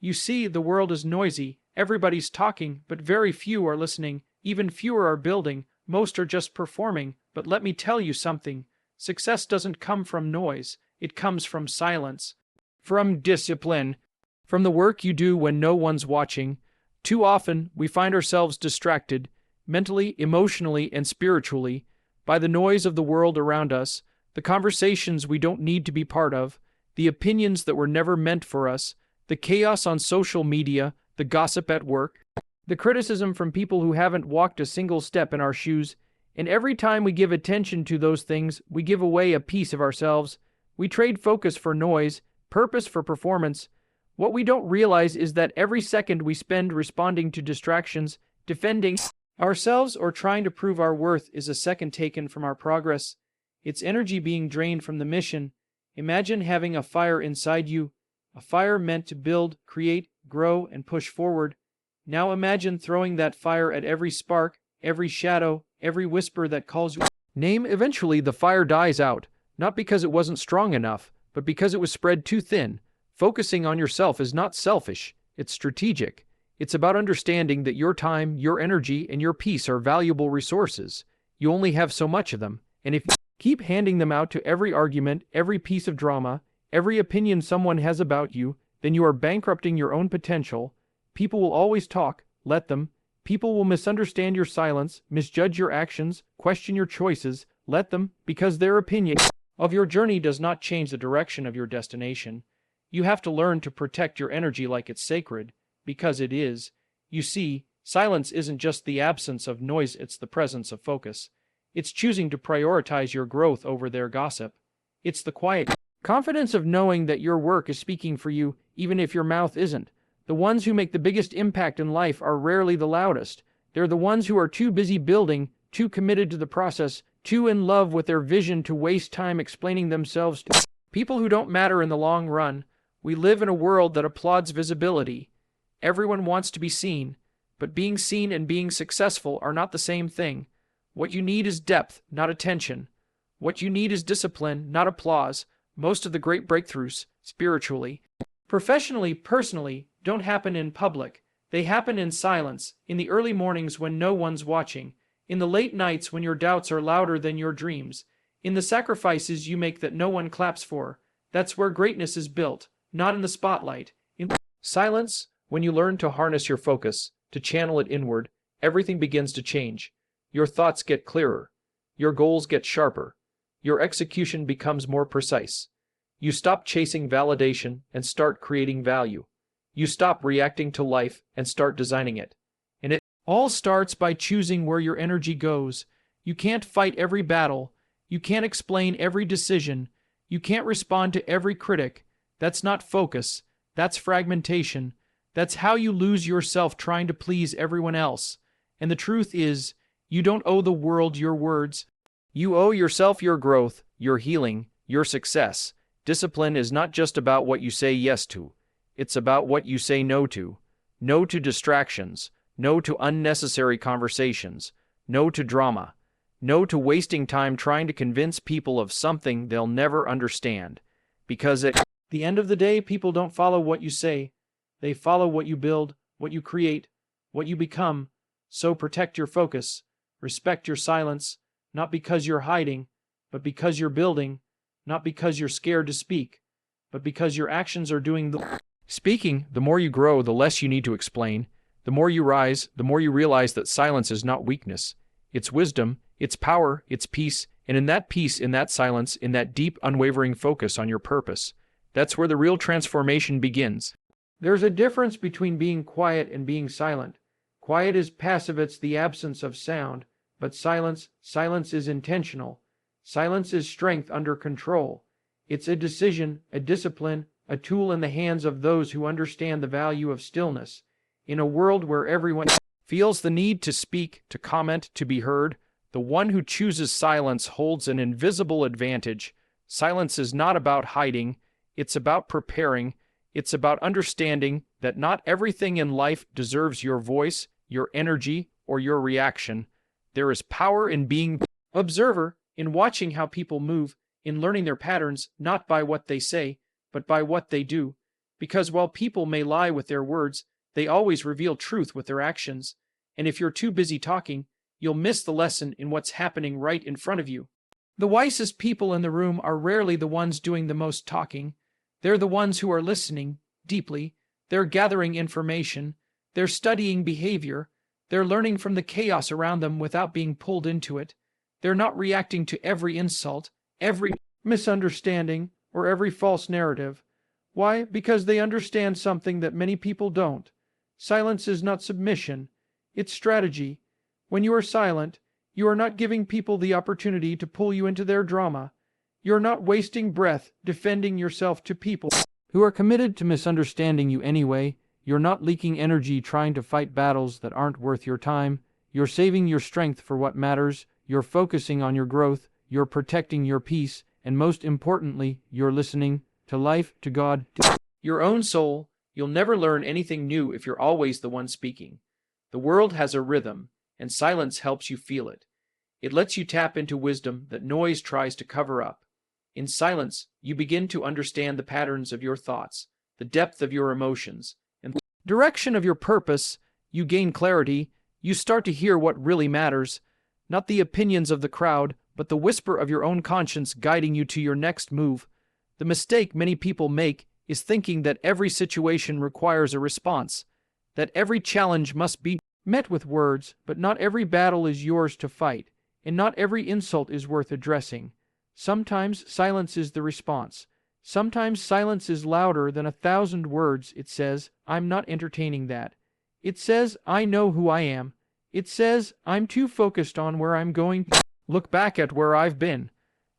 You see, the world is noisy. Everybody's talking, but very few are listening. Even fewer are building. Most are just performing. But let me tell you something. Success doesn't come from noise. It comes from silence, from discipline, from the work you do when no one's watching. Too often, we find ourselves distracted, mentally, emotionally, and spiritually, by the noise of the world around us, the conversations we don't need to be part of, the opinions that were never meant for us, the chaos on social media, the gossip at work, the criticism from people who haven't walked a single step in our shoes. And every time we give attention to those things, we give away a piece of ourselves. We trade focus for noise, purpose for performance. What we don't realize is that every second we spend responding to distractions, defending ourselves, or trying to prove our worth is a second taken from our progress. It's energy being drained from the mission. Imagine having a fire inside you, a fire meant to build, create, grow, and push forward. Now imagine throwing that fire at every spark, every shadow, every whisper that calls you name. Eventually the fire dies out, not because it wasn't strong enough, but because it was spread too thin. Focusing on yourself is not selfish, it's strategic. It's about understanding that your time, your energy, and your peace are valuable resources. You only have so much of them, and if you keep handing them out to every argument, every piece of drama, every opinion someone has about you, then you are bankrupting your own potential. People will always talk, let them. People will misunderstand your silence, misjudge your actions, question your choices, let them, because their opinion of your journey does not change the direction of your destination. You have to learn to protect your energy like it's sacred, because it is. You see, silence isn't just the absence of noise, it's the presence of focus. It's choosing to prioritize your growth over their gossip. It's the quiet confidence of knowing that your work is speaking for you, even if your mouth isn't. The ones who make the biggest impact in life are rarely the loudest. They're the ones who are too busy building, too committed to the process, too in love with their vision to waste time explaining themselves to people who don't matter in the long run. We live in a world that applauds visibility. Everyone wants to be seen, but being seen and being successful are not the same thing. What you need is depth, not attention. What you need is discipline, not applause. Most of the great breakthroughs, spiritually, professionally, personally, don't happen in public. They happen in silence, in the early mornings when no one's watching, in the late nights when your doubts are louder than your dreams, in the sacrifices you make that no one claps for. That's where greatness is built, not in the spotlight. In silence, when you learn to harness your focus, to channel it inward, everything begins to change. Your thoughts get clearer. Your goals get sharper. Your execution becomes more precise. You stop chasing validation and start creating value. You stop reacting to life and start designing it. And it all starts by choosing where your energy goes. You can't fight every battle. You can't explain every decision. You can't respond to every critic. That's not focus. That's fragmentation. That's how you lose yourself trying to please everyone else. And the truth is, you don't owe the world your words. You owe yourself your growth, your healing, your success. Discipline is not just about what you say yes to. It's about what you say no to. No to distractions. No to unnecessary conversations. No to drama. No to wasting time trying to convince people of something they'll never understand. Because at the end of the day, people don't follow what you say. They follow what you build, what you create, what you become. So protect your focus. Respect your silence, not because you're hiding, but because you're building, not because you're scared to speak, but because your actions are doing the speaking. The more you grow, the less you need to explain. The more you rise, the more you realize that silence is not weakness. It's wisdom, it's power, it's peace, and in that peace, in that silence, in that deep, unwavering focus on your purpose, that's where the real transformation begins. There's a difference between being quiet and being silent. Quiet is passive, it's the absence of sound, but silence is intentional. Silence is strength under control. It's a decision, a discipline, a tool in the hands of those who understand the value of stillness. In a world where everyone feels the need to speak, to comment, to be heard, the one who chooses silence holds an invisible advantage. Silence is not about hiding, it's about preparing. It's about understanding that not everything in life deserves your voice, your energy, or your reaction. There is power in being observer, in watching how people move, in learning their patterns, not by what they say, but by what they do. Because while people may lie with their words, they always reveal truth with their actions. And if you're too busy talking, you'll miss the lesson in what's happening right in front of you. The wisest people in the room are rarely the ones doing the most talking. They're the ones who are listening deeply. They're gathering information. They're studying behavior. They're learning from the chaos around them without being pulled into it. They're not reacting to every insult, every misunderstanding, or every false narrative. Why? Because they understand something that many people don't. Silence is not submission. It's strategy. When you are silent, you are not giving people the opportunity to pull you into their drama. You're not wasting breath defending yourself to people who are committed to misunderstanding you anyway. You're not leaking energy trying to fight battles that aren't worth your time. You're saving your strength for what matters. You're focusing on your growth. You're protecting your peace. And most importantly, you're listening to life, to God, to your own soul. You'll never learn anything new if you're always the one speaking. The world has a rhythm, and silence helps you feel it. It lets you tap into wisdom that noise tries to cover up. In silence, you begin to understand the patterns of your thoughts, the depth of your emotions, and the direction of your purpose. You gain clarity. You start to hear what really matters, not the opinions of the crowd, but the whisper of your own conscience guiding you to your next move. The mistake many people make is thinking that every situation requires a response, that every challenge must be met with words, but not every battle is yours to fight, and not every insult is worth addressing. Sometimes silence is the response. Sometimes silence is louder than 1,000 words. It says, I'm not entertaining that. It says, I know who I am. It says, I'm too focused on where I'm going to look back at where I've been.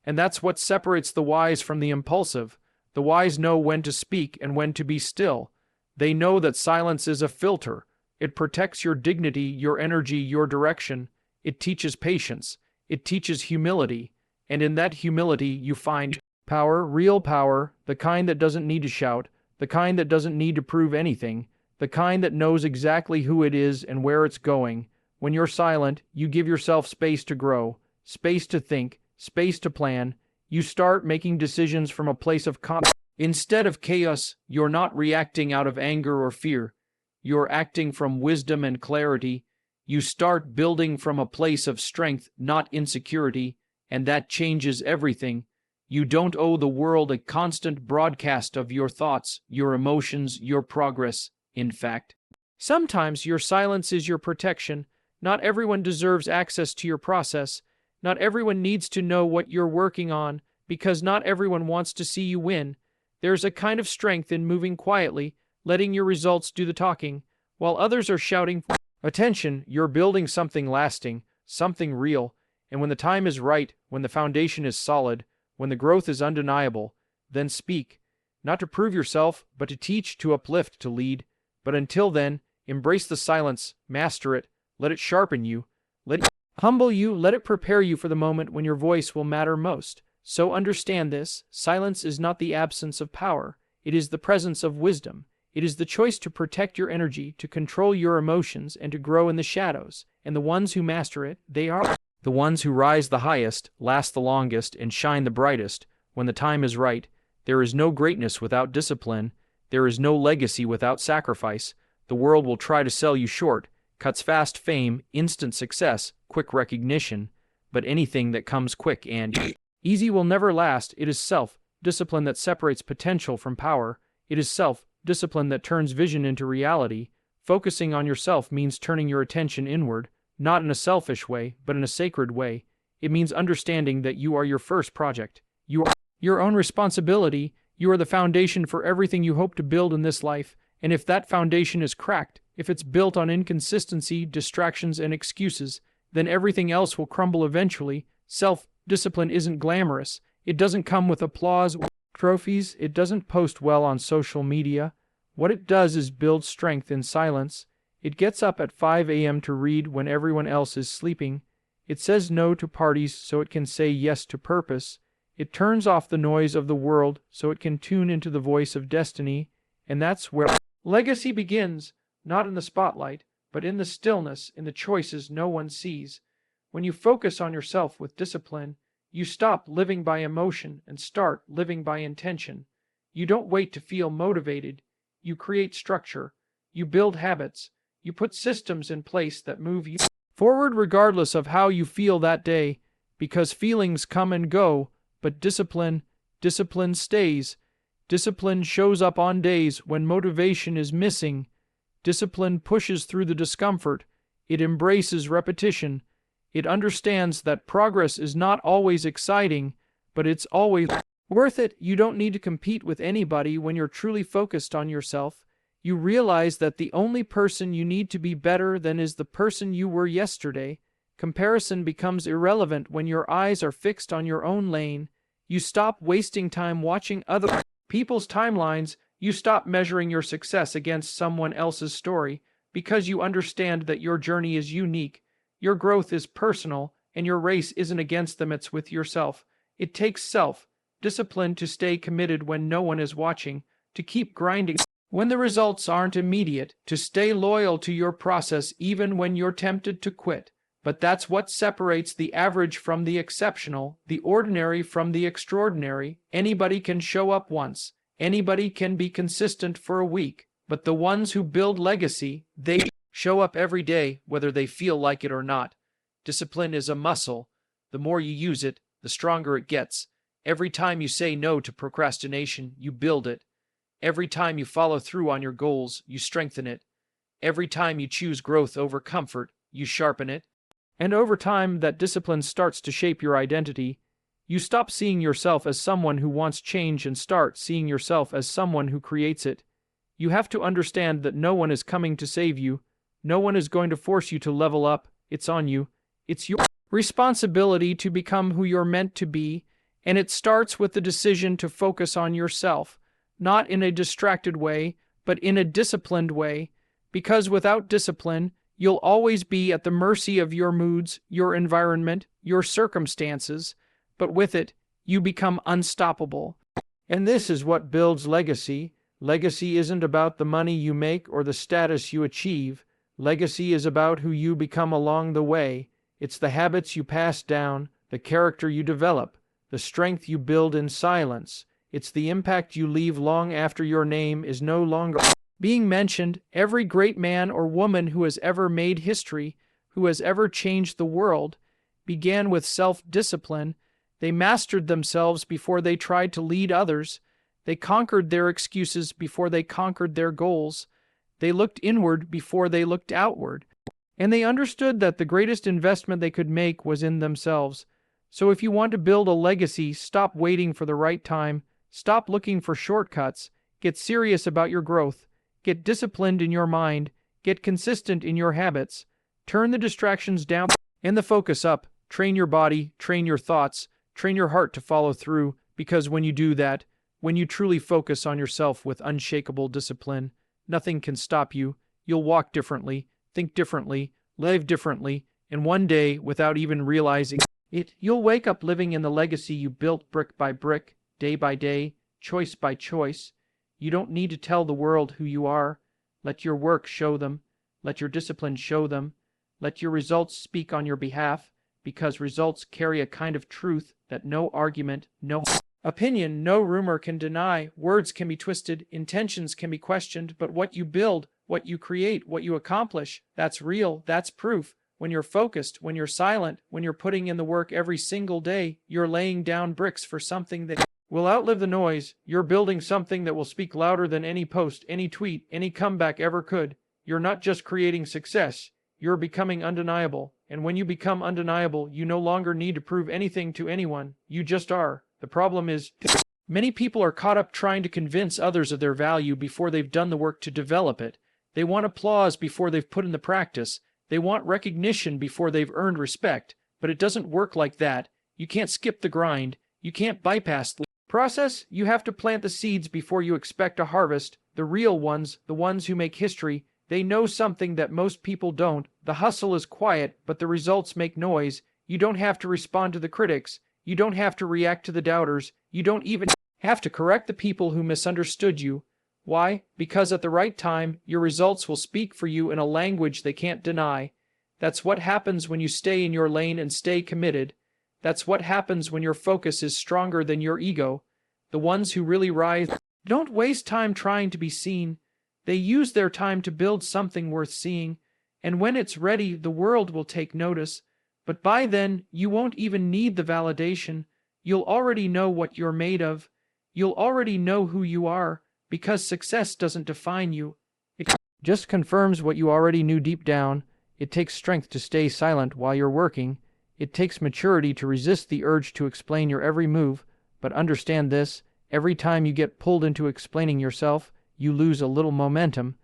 And that's what separates the wise from the impulsive. The wise know when to speak and when to be still. They know that silence is a filter. It protects your dignity, your energy, your direction. It teaches patience. It teaches humility. And in that humility, you find power, real power, the kind that doesn't need to shout, the kind that doesn't need to prove anything, the kind that knows exactly who it is and where it's going. When you're silent, you give yourself space to grow, space to think, space to plan. You start making decisions from a place of confidence. Instead of chaos, you're not reacting out of anger or fear. You're acting from wisdom and clarity. You start building from a place of strength, not insecurity, and that changes everything. You don't owe the world a constant broadcast of your thoughts, your emotions, your progress. In fact, sometimes your silence is your protection. Not everyone deserves access to your process. Not everyone needs to know what you're working on, because not everyone wants to see you win. There's a kind of strength in moving quietly, letting your results do the talking. While others are shouting for attention, you're building something lasting, something real. And when the time is right, when the foundation is solid, when the growth is undeniable, then speak. Not to prove yourself, but to teach, to uplift, to lead. But until then, embrace the silence, master it, let it sharpen you, let it humble you, let it prepare you for the moment when your voice will matter most. So understand this, silence is not the absence of power, it is the presence of wisdom. It is the choice to protect your energy, to control your emotions, and to grow in the shadows. And the ones who master it, they are the ones who rise the highest, last the longest, and shine the brightest. When the time is right, there is no greatness without discipline. There is no legacy without sacrifice. The world will try to sell you short. Cuts fast fame, instant success, quick recognition. But anything that comes quick and easy will never last. It is self-discipline that separates potential from power. It is self-discipline that turns vision into reality. Focusing on yourself means turning your attention inward. Not in a selfish way, but in a sacred way. It means understanding that you are your first project. You are your own responsibility. You are the foundation for everything you hope to build in this life. And if that foundation is cracked, if it's built on inconsistency, distractions, and excuses, then everything else will crumble eventually. Self-discipline isn't glamorous. It doesn't come with applause or trophies. It doesn't post well on social media. What it does is build strength in silence. It gets up at 5 a.m. to read when everyone else is sleeping. It says no to parties so it can say yes to purpose. It turns off the noise of the world so it can tune into the voice of destiny. And that's where legacy begins, not in the spotlight, but in the stillness, in the choices no one sees. When you focus on yourself with discipline, you stop living by emotion and start living by intention. You don't wait to feel motivated. you create structure, you build habits, you put systems in place that move you forward regardless of how you feel that day, because feelings come and go, but discipline stays. Discipline shows up on days when motivation is missing. Discipline pushes through the discomfort. It embraces repetition. It understands that progress is not always exciting, but it's always worth it. You don't need to compete with anybody when you're truly focused on yourself. You realize that the only person you need to be better than is the person you were yesterday. Comparison becomes irrelevant when your eyes are fixed on your own lane. You stop wasting time watching other people's timelines. You stop measuring your success against someone else's story because you understand that your journey is unique, your growth is personal, and your race isn't against them, it's with yourself. It takes self-discipline to stay committed when no one is watching, to keep grinding when the results aren't immediate, to stay loyal to your process even when you're tempted to quit. But that's what separates the average from the exceptional, the ordinary from the extraordinary. Anybody can show up once. Anybody can be consistent for a week. But the ones who build legacy, they show up every day, whether they feel like it or not. Discipline is a muscle. The more you use it, the stronger it gets. Every time you say no to procrastination, you build it. Every time you follow through on your goals, you strengthen it. Every time you choose growth over comfort, you sharpen it. And over time, that discipline starts to shape your identity. You stop seeing yourself as someone who wants change and start seeing yourself as someone who creates it. You have to understand that no one is coming to save you. No one is going to force you to level up. It's on you. It's your responsibility to become who you're meant to be, and it starts with the decision to focus on yourself, not in a distracted way, but in a disciplined way, because without discipline, you'll always be at the mercy of your moods, your environment, your circumstances, but with it, you become unstoppable. And this is what builds legacy. Legacy isn't about the money you make or the status you achieve. Legacy is about who you become along the way. It's the habits you pass down, the character you develop, the strength you build in silence. It's the impact you leave long after your name is no longer being mentioned. Every great man or woman who has ever made history, who has ever changed the world, began with self-discipline. They mastered themselves before they tried to lead others. They conquered their excuses before they conquered their goals. They looked inward before they looked outward. And they understood that the greatest investment they could make was in themselves. So if you want to build a legacy, stop waiting for the right time. Stop looking for shortcuts. Get serious about your growth. Get disciplined in your mind. Get consistent in your habits. Turn the distractions down and the focus up. Train your body, train your thoughts, train your heart to follow through, because when you do that, when you truly focus on yourself with unshakable discipline, nothing can stop you. You'll walk differently, think differently, live differently, and one day, without even realizing it, you'll wake up living in the legacy you built brick by brick, day by day, choice by choice. You don't need to tell the world who you are. Let your work show them. Let your discipline show them. Let your results speak on your behalf, because results carry a kind of truth that no argument, no opinion, no rumor can deny. Words can be twisted, intentions can be questioned, but what you build, what you create, what you accomplish, that's real, that's proof. When you're focused, when you're silent, when you're putting in the work every single day, you're laying down bricks for something that will outlive the noise. You're building something that will speak louder than any post, any tweet, any comeback ever could. You're not just creating success, you're becoming undeniable. And when you become undeniable, you no longer need to prove anything to anyone. You just are. The problem is, many people are caught up trying to convince others of their value before they've done the work to develop it. They want applause before they've put in the practice. They want recognition before they've earned respect. But it doesn't work like that. You can't skip the grind. You can't bypass the process. You have to plant the seeds before you expect a harvest. The real ones, the ones who make history, they know something that most people don't. The hustle is quiet, but the results make noise. You don't have to respond to the critics. You don't have to react to the doubters. You don't even have to correct the people who misunderstood you. Why? Because at the right time, your results will speak for you in a language they can't deny. That's what happens when you stay in your lane and stay committed. That's what happens when your focus is stronger than your ego. The ones who really rise don't waste time trying to be seen. They use their time to build something worth seeing, and when it's ready, the world will take notice. But by then, you won't even need the validation. You'll already know what you're made of. You'll already know who you are, because success doesn't define you. It just confirms what you already knew deep down. It takes strength to stay silent while you're working. It takes maturity to resist the urge to explain your every move. But understand this, every time you get pulled into explaining yourself, you lose a little momentum.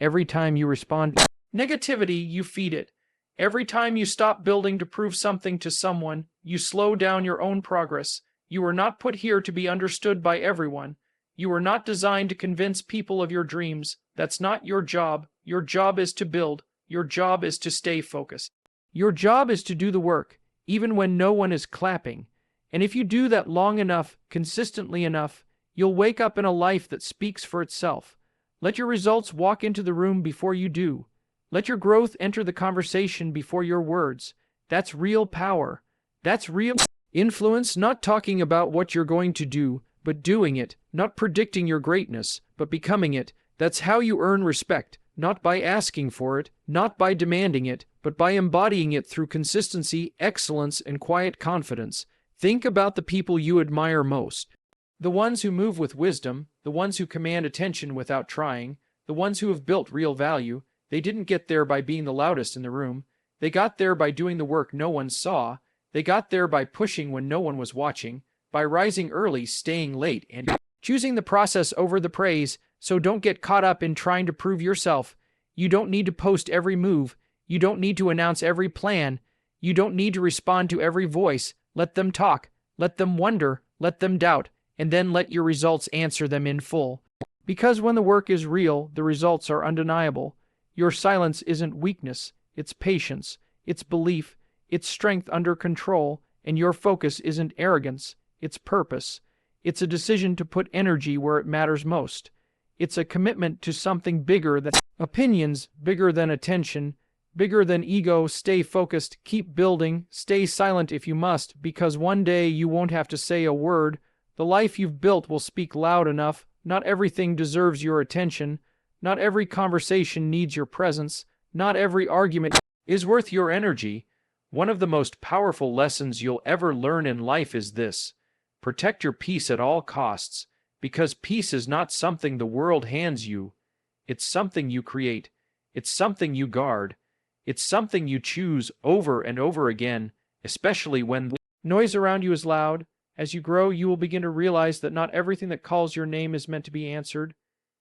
Every time you respond to negativity, you feed it. Every time you stop building to prove something to someone, you slow down your own progress. You were not put here to be understood by everyone. You were not designed to convince people of your dreams. That's not your job. Your job is to build. Your job is to stay focused. Your job is to do the work, even when no one is clapping. And if you do that long enough, consistently enough, you'll wake up in a life that speaks for itself. Let your results walk into the room before you do. Let your growth enter the conversation before your words. That's real power. That's real influence, not talking about what you're going to do, but doing it, not predicting your greatness, but becoming it. That's how you earn respect, not by asking for it, not by demanding it, but by embodying it through consistency, excellence, and quiet confidence. Think about the people you admire most. The ones who move with wisdom, the ones who command attention without trying, the ones who have built real value. They didn't get there by being the loudest in the room. They got there by doing the work no one saw. They got there by pushing when no one was watching, by rising early, staying late, and choosing the process over the praise. So don't get caught up in trying to prove yourself. You don't need to post every move. You don't need to announce every plan. You don't need to respond to every voice. Let them talk. Let them wonder. Let them doubt. And then let your results answer them in full. Because when the work is real, the results are undeniable. Your silence isn't weakness. It's patience. It's belief. It's strength under control. And your focus isn't arrogance. It's purpose. It's a decision to put energy where it matters most. It's a commitment to something bigger than opinions, bigger than attention, bigger than ego. Stay focused, keep building, stay silent if you must, because one day you won't have to say a word. The life you've built will speak loud enough. Not everything deserves your attention. Not every conversation needs your presence. Not every argument is worth your energy. One of the most powerful lessons you'll ever learn in life is this: protect your peace at all costs, because peace is not something the world hands you. It's something you create. It's something you guard. It's something you choose over and over again, especially when the noise around you is loud. As you grow, you will begin to realize that not everything that calls your name is meant to be answered.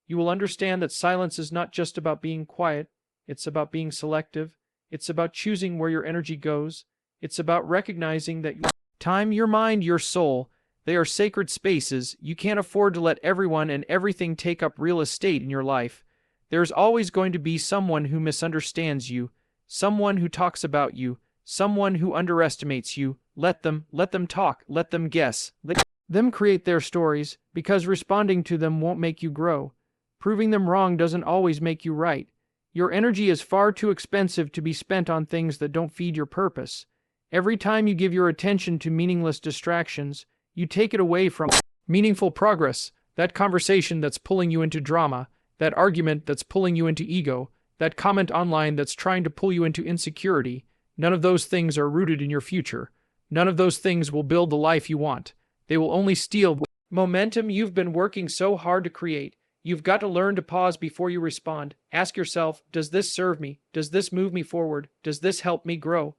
You will understand that silence is not just about being quiet. It's about being selective. It's about choosing where your energy goes. It's about recognizing that your time, your mind, your soul, they are sacred spaces. You can't afford to let everyone and everything take up real estate in your life. There's always going to be someone who misunderstands you, someone who talks about you, someone who underestimates you. Let them talk, let them guess, let them create their stories, because responding to them won't make you grow. Proving them wrong doesn't always make you right. Your energy is far too expensive to be spent on things that don't feed your purpose. Every time you give your attention to meaningless distractions, you take it away from meaningful progress, that conversation that's pulling you into drama, that argument that's pulling you into ego, that comment online that's trying to pull you into insecurity. None of those things are rooted in your future. None of those things will build the life you want. They will only steal momentum you've been working so hard to create. You've got to learn to pause before you respond. Ask yourself, does this serve me? Does this move me forward? Does this help me grow?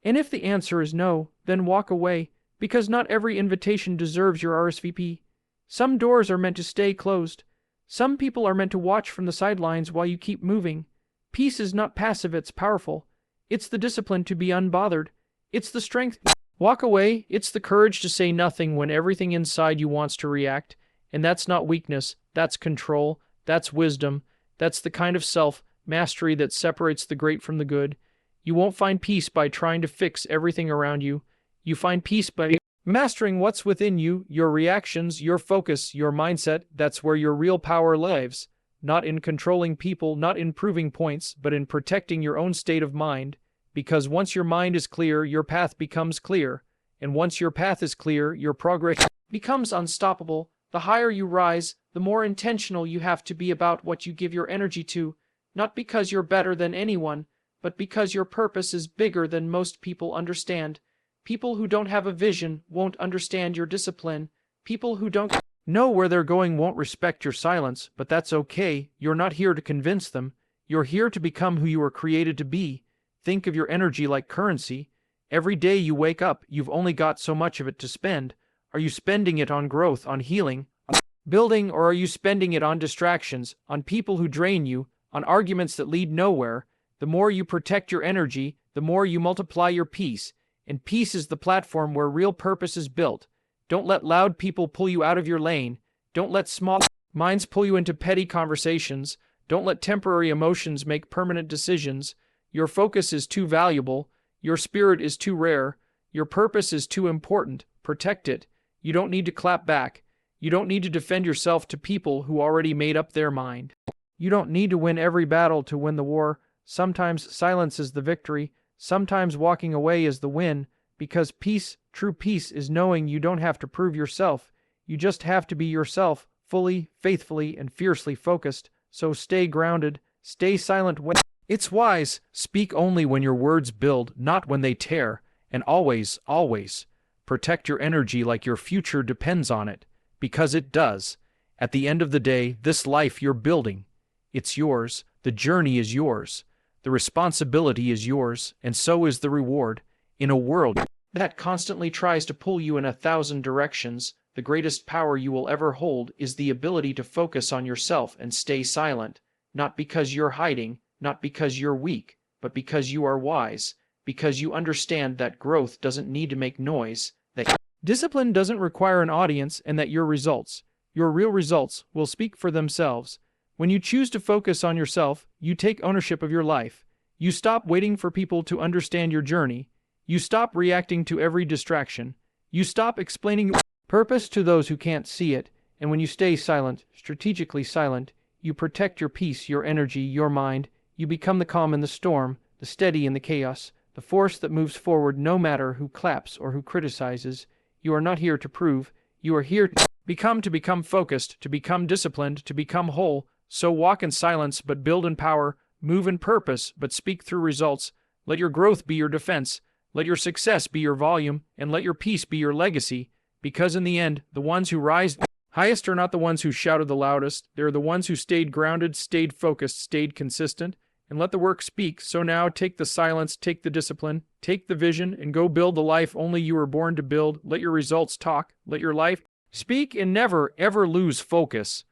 And if the answer is no, then walk away, because not every invitation deserves your RSVP. Some doors are meant to stay closed. Some people are meant to watch from the sidelines while you keep moving. Peace is not passive, it's powerful. It's the discipline to be unbothered. It's the strength to walk away. It's the courage to say nothing when everything inside you wants to react. And that's not weakness. That's control. That's wisdom. That's the kind of self-mastery that separates the great from the good. You won't find peace by trying to fix everything around you. You find peace by mastering what's within you, your reactions, your focus, your mindset. That's where your real power lives. Not in controlling people, not in proving points, but in protecting your own state of mind. Because once your mind is clear, your path becomes clear. And once your path is clear, your progress becomes unstoppable. The higher you rise, the more intentional you have to be about what you give your energy to, not because you're better than anyone, but because your purpose is bigger than most people understand. People who don't have a vision won't understand your discipline. People who don't know where they're going won't respect your silence, but that's okay. You're not here to convince them. You're here to become who you were created to be. Think of your energy like currency. Every day you wake up, you've only got so much of it to spend. Are you spending it on growth, on healing, on building, or are you spending it on distractions, on people who drain you, on arguments that lead nowhere? The more you protect your energy, the more you multiply your peace. And peace is the platform where real purpose is built. Don't let loud people pull you out of your lane. Don't let small minds pull you into petty conversations. Don't let temporary emotions make permanent decisions. Your focus is too valuable. Your spirit is too rare. Your purpose is too important. Protect it. You don't need to clap back. You don't need to defend yourself to people who already made up their mind. You don't need to win every battle to win the war. Sometimes silence is the victory. Sometimes walking away is the win. Because peace, true peace, is knowing you don't have to prove yourself. You just have to be yourself, fully, faithfully, and fiercely focused. So stay grounded. Stay silent when it's wise. Speak only when your words build, not when they tear. And always, always, protect your energy like your future depends on it. Because it does. At the end of the day, this life you're building, it's yours. The journey is yours. The responsibility is yours, and so is the reward. In a world that constantly tries to pull you in 1,000 directions, the greatest power you will ever hold is the ability to focus on yourself and stay silent. Not because you're hiding, not because you're weak, but because you are wise. Because you understand that growth doesn't need to make noise, that discipline doesn't require an audience, and that your real results, will speak for themselves. When you choose to focus on yourself, you take ownership of your life. You stop waiting for people to understand your journey. You stop reacting to every distraction. You stop explaining your purpose to those who can't see it. And when you stay silent, strategically silent, you protect your peace, your energy, your mind. You become the calm in the storm, the steady in the chaos, the force that moves forward no matter who claps or who criticizes. You are not here to prove. You are here to become focused, to become disciplined, to become whole. So walk in silence, but build in power. Move in purpose, but speak through results. Let your growth be your defense. Let your success be your volume, and let your peace be your legacy. Because in the end, the ones who rise highest are not the ones who shouted the loudest. They're the ones who stayed grounded, stayed focused, stayed consistent, and let the work speak. So now take the silence, take the discipline, take the vision, and go build the life only you were born to build. Let your results talk. Let your life speak, and never, ever lose focus.